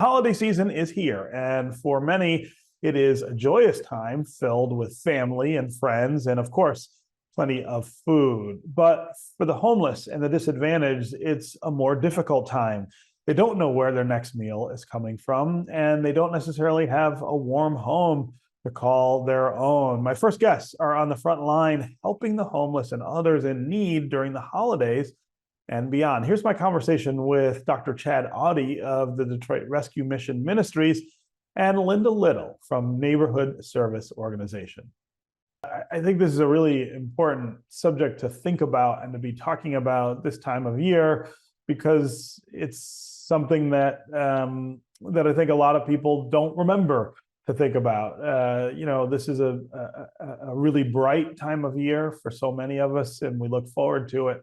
Holiday season is here, and for many, it is a joyous time filled with family and friends, and of course, plenty of food. But for the homeless and the disadvantaged, it's a more difficult time. They don't know where their next meal is coming from, and they don't necessarily have a warm home to call their own. My first guests are on the front line helping the homeless and others in need during the holidays and beyond. Here's my conversation with Dr. Chad Audi of the Detroit Rescue Mission Ministries and Linda Little from Neighborhood Service Organization. I think this is a really important subject to think about and to be talking about this time of year, because it's something that that I think a lot of people don't remember to think about. This is a really bright time of year for so many of us, and we look forward to it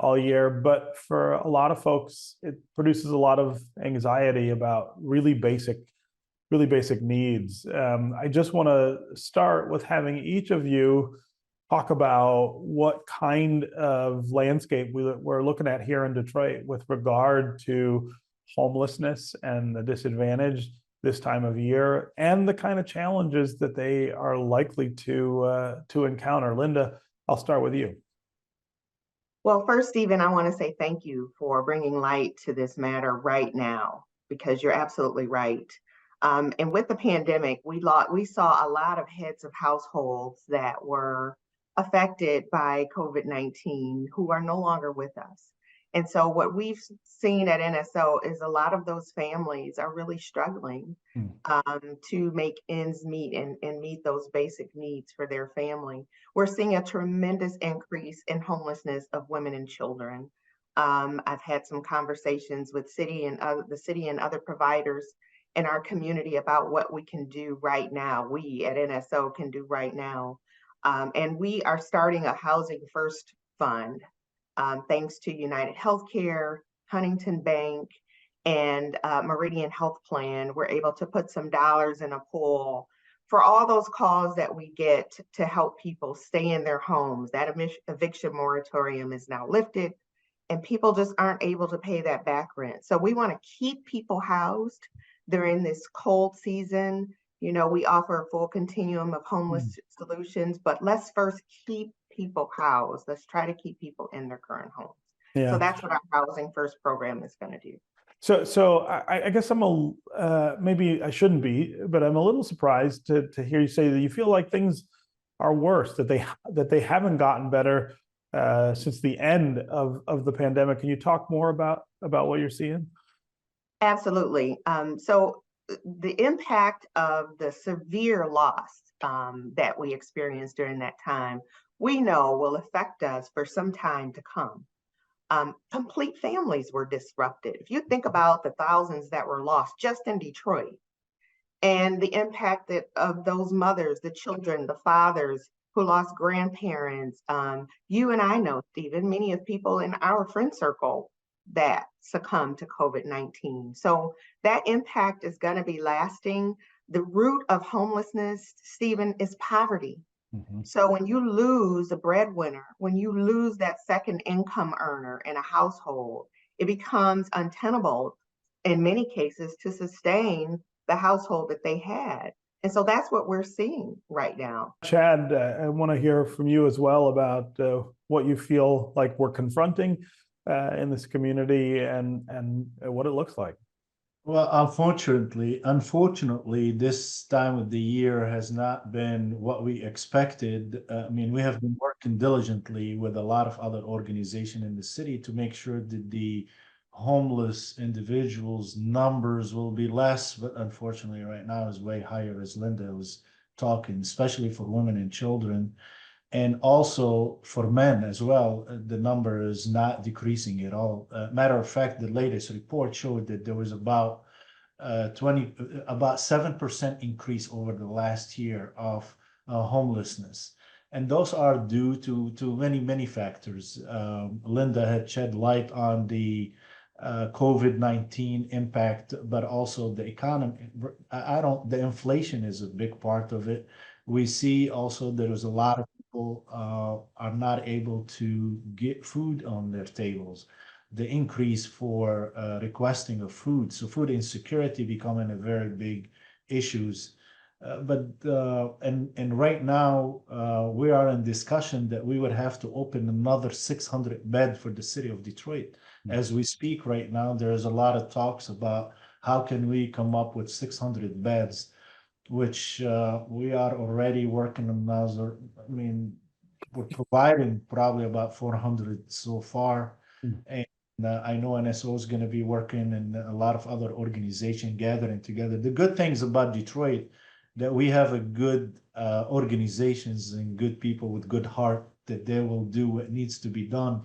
all year. But for a lot of folks, it produces a lot of anxiety about really basic needs. I just want to start with having each of you talk about what kind of landscape we're looking at here in Detroit with regard to homelessness and the disadvantaged this time of year, and the kind of challenges that they are likely to encounter. Linda, I'll start with you. Well, first, Stephen, I want to say thank you for bringing light to this matter right now, because you're absolutely right. And with the pandemic, we saw a lot of heads of households that were affected by COVID-19 who are no longer with us. And so what we've seen at NSO is a lot of those families are really struggling to make ends meet and meet those basic needs for their family. We're seeing a tremendous increase in homelessness of women and children. I've had some conversations with the city and other providers in our community about what we can do right now. We at NSO can do right now. And we are starting a Housing First Fund, thanks to United Healthcare, Huntington Bank, and Meridian Health Plan. We're able to put some dollars in a pool for all those calls that we get to help people stay in their homes. That eviction moratorium is now lifted, and people just aren't able to pay that back rent. So we want to keep people housed during this cold season. You know, we offer a full continuum of homeless solutions, but let's first keep people housed. Let's try to keep people in their current homes. Yeah. So that's what our Housing First program is going to do. So I guess maybe I shouldn't be, but I'm a little surprised to hear you say that you feel like things are worse, that they haven't gotten better since the end of the pandemic. Can you talk more about what you're seeing? Absolutely. So the impact of the severe loss that we experienced during that time, we know will affect us for some time to come. Complete families were disrupted. If you think about the thousands that were lost just in Detroit, and the impact of those mothers, the children, the fathers who lost grandparents. You and I know, Stephen, many of people in our friend circle that succumbed to COVID-19. So that impact is going to be lasting. The root of homelessness, Stephen, is poverty. Mm-hmm. So when you lose a breadwinner, when you lose that second income earner in a household, it becomes untenable in many cases to sustain the household that they had. And so that's what we're seeing right now. Chad, I want to hear from you as well about what you feel like we're confronting in this community and what it looks like. Well, unfortunately, this time of the year has not been what we expected. We have been working diligently with a lot of other organizations in the city to make sure that the homeless individuals numbers will be less, but unfortunately right now is way higher, as Linda was talking, especially for women and children. And also for men as well, the number is not decreasing at all. Matter of fact, the latest report showed that there was about 7% increase over the last year of homelessness. And those are due to many factors. Linda had shed light on the COVID-19 impact, but also the economy. The inflation is a big part of it. We see also there is a lot of people are not able to get food on their tables. the increase for requesting of food. So food insecurity becoming a very big issues. And right now we are in discussion that we would have to open another 600 bed for the city of Detroit. As we speak right now, there's a lot of talks about how can we come up with 600 beds, which we are already working on now. I mean, we're providing probably about 400 so far. And I know NSO is going to be working and a lot of other organizations gathering together. The good things about Detroit that we have a good organizations and good people with good heart that they will do what needs to be done.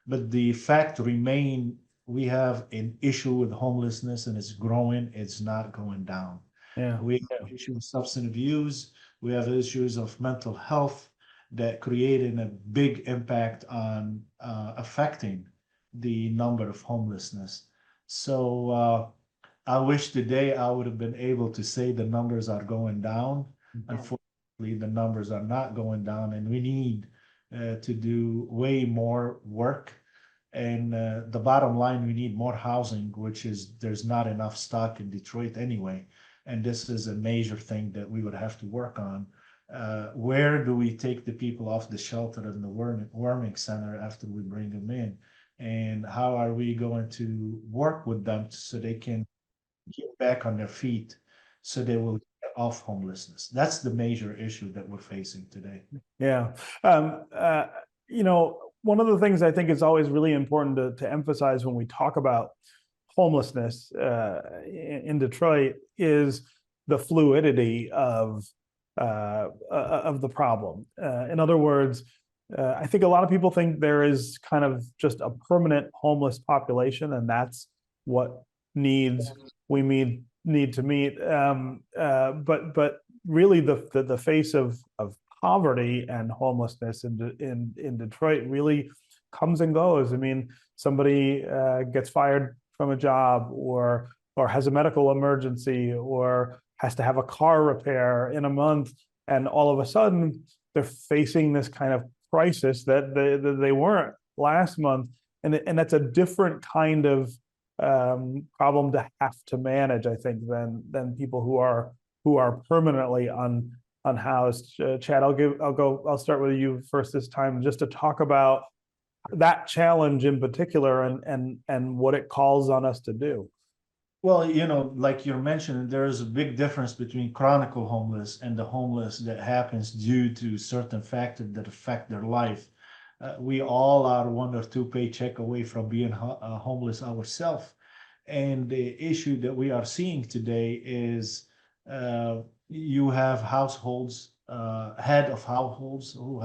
But the fact remain, we have an issue with homelessness and it's growing, it's not going down. Yeah. We have issues of substance abuse, we have issues of mental health that creating a big impact on affecting the number of homelessness. So I wish today I would have been able to say the numbers are going down. Unfortunately, the numbers are not going down, and we need to do way more work. And the bottom line, we need more housing, which is there's not enough stock in Detroit anyway. And this is a major thing that we would have to work on. Where do we take the people off the shelter and the warming center after we bring them in? And how are we going to work with them so they can get back on their feet so they will get off homelessness? That's the major issue that we're facing today. Yeah. You know, one of the things I think is always really important to emphasize when we talk about homelessness in Detroit is the fluidity of the problem. In other words, I think a lot of people think there is kind of just a permanent homeless population, and that's what needs we need to meet. But really, the face of poverty and homelessness in Detroit really comes and goes. I mean, somebody gets fired from a job, or has a medical emergency, or has to have a car repair in a month, and all of a sudden they're facing this kind of crisis that they weren't last month, and that's a different kind of problem to have to manage, I think, than people who are permanently unhoused. Chad, I'll start with you first this time, just to talk about that challenge in particular and what it calls on us to do. Well, you know, like you're mentioning, there is a big difference between chronic homeless and the homeless that happens due to certain factors that affect their life. We all are 1 or 2 paycheck away from being homeless ourselves. And the issue that we are seeing today is you have households, head of households who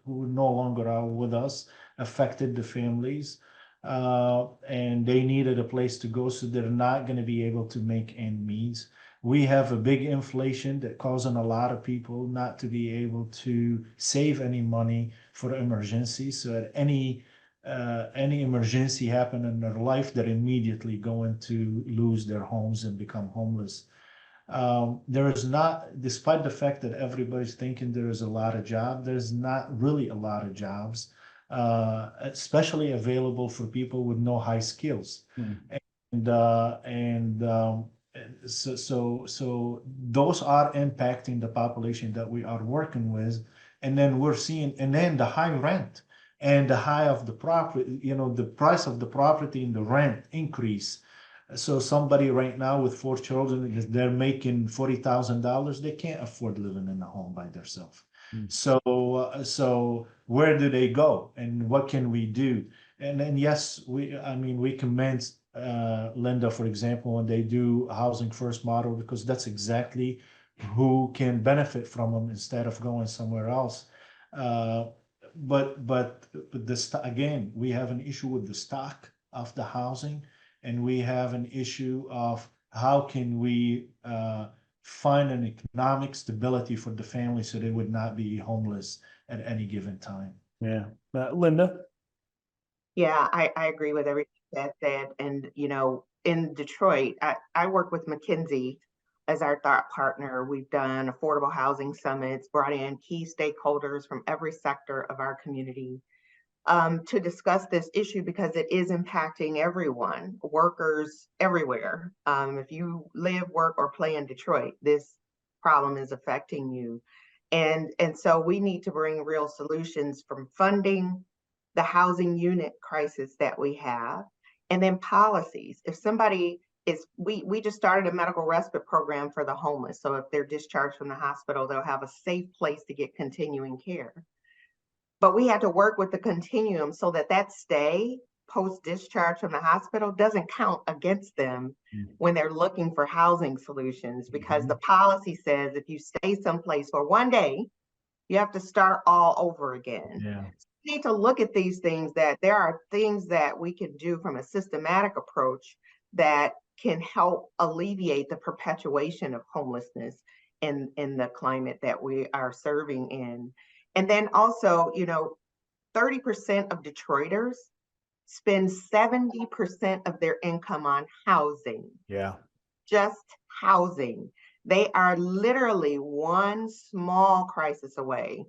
no longer are with us, affected the families. And they needed a place to go, so they're not going to be able to make end meets. We have a big inflation that causing a lot of people not to be able to save any money for emergencies. So at any emergency happen in their life, they're immediately going to lose their homes and become homeless. There is not, despite the fact that everybody's thinking there is a lot of jobs, there's not really a lot of jobs. Especially available for people with no high skills. So those are impacting the population that we are working with. And then we're seeing, and then the high rent and the high of the property, you know, the price of the property and the rent increase. So somebody right now with 4 children, if they're making $40,000, they can't afford living in a home by themselves. So where do they go, and what can we do? And then yes, we commend Linda, for example, when they do housing first model, because that's exactly who can benefit from them instead of going somewhere else. But again, we have an issue with the stock of the housing, and we have an issue of how can we find an economic stability for the family so they would not be homeless at any given time. Yeah. Linda? Yeah, I agree with everything that said. And, you know, in Detroit, I work with McKinsey as our thought partner. We've done affordable housing summits, brought in key stakeholders from every sector of our community. to discuss this issue because it is impacting everyone, workers everywhere. If you live, work, or play in Detroit, this problem is affecting you. And so we need to bring real solutions from funding, the housing unit crisis that we have, and then policies. If somebody is, we just started a medical respite program for the homeless. So if they're discharged from the hospital, they'll have a safe place to get continuing care. But we had to work with the continuum so that that stay post-discharge from the hospital doesn't count against them when they're looking for housing solutions, because the policy says if you stay someplace for one day, you have to start all over again. Yeah. We need to look at these things, that there are things that we can do from a systematic approach that can help alleviate the perpetuation of homelessness in the climate that we are serving in. And then also, 30% of Detroiters spend 70% of their income on housing. Yeah. Just housing. They are literally one small crisis away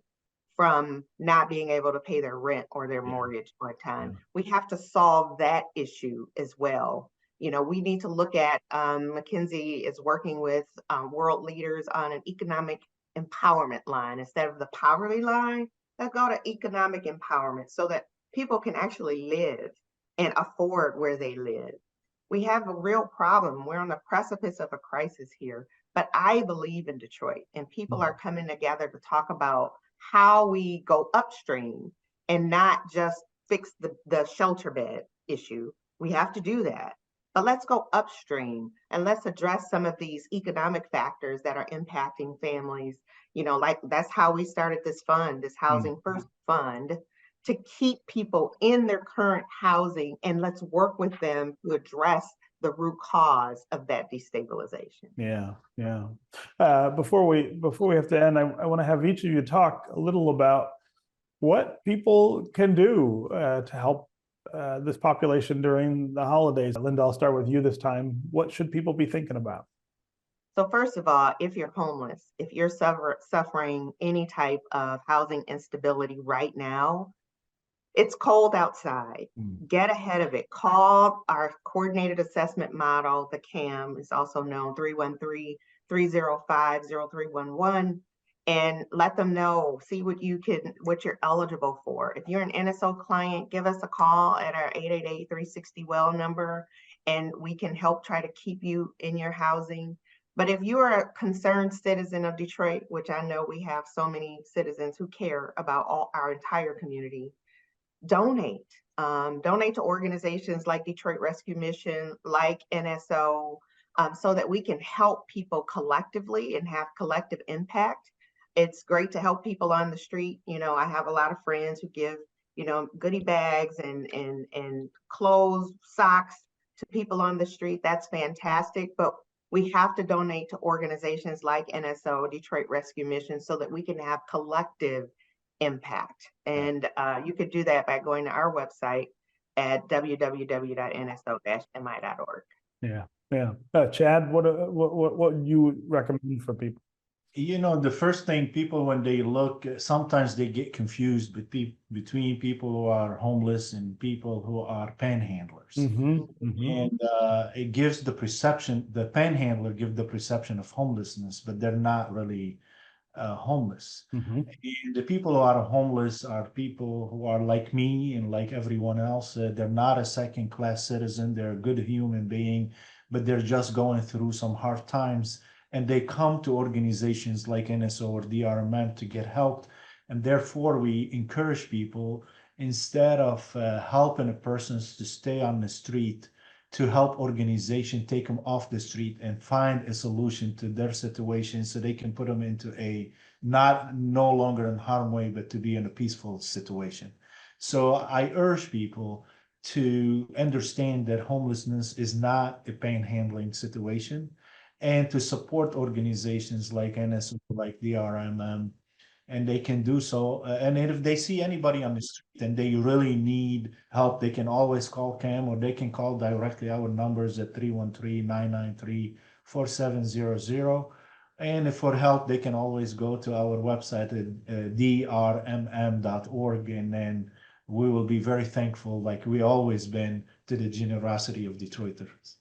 from not being able to pay their rent or their mortgage on time. We have to solve that issue as well. We need to look at, McKinsey is working with world leaders on an economic empowerment line. Instead of the poverty line, let's go to economic empowerment so that people can actually live and afford where they live. We have a real problem. We're on the precipice of a crisis here, but I believe in Detroit, and people are coming together to talk about how we go upstream and not just fix the shelter bed issue. We have to do that, but let's go upstream and let's address some of these economic factors that are impacting families. Like that's how we started this fund, this Housing First Fund, to keep people in their current housing, and let's work with them to address the root cause of that destabilization. Yeah. Before we have to end, I want to have each of you talk a little about what people can do to help this population during the holidays. Linda, I'll start with you this time. What should people be thinking about? So first of all, if you're homeless, if you're suffering any type of housing instability right now, it's cold outside. Get ahead of it. Call our coordinated assessment model, the CAM, is also known, 313-305-0311, and let them know, see what you're eligible for. If you're an NSO client, give us a call at our 888-360-WELL number, and we can help try to keep you in your housing. But if you are a concerned citizen of Detroit, which I know we have so many citizens who care about our entire community, donate. Donate to organizations like Detroit Rescue Mission, like NSO, so that we can help people collectively and have collective impact. It's great to help people on the street. I have a lot of friends who give, goodie bags and clothes, socks to people on the street. That's fantastic. But we have to donate to organizations like NSO, Detroit Rescue Mission, so that we can have collective impact. And you could do that by going to our website at www.nso-mi.org. Yeah. Chad, what you would recommend for people? The first thing people, when they look, sometimes they get confused between people who are homeless and people who are panhandlers. And it gives the perception, the panhandler gives the perception of homelessness, but they're not really homeless. And the people who are homeless are people who are like me and like everyone else. They're not a second-class citizen. They're a good human being, but they're just going through some hard times. And they come to organizations like NSO or DRMM to get help. And therefore, we encourage people, instead of helping a person to stay on the street, to help organization take them off the street and find a solution to their situation so they can put them into a no longer in harm way, but to be in a peaceful situation. So I urge people to understand that homelessness is not a panhandling situation, and to support organizations like NSO, like DRMM, and they can do so. And if they see anybody on the street and they really need help, they can always call CAM, or they can call directly our numbers at 313-993-4700. And for help, they can always go to our website at drmm.org, and then we will be very thankful, like we always been, to the generosity of Detroiters.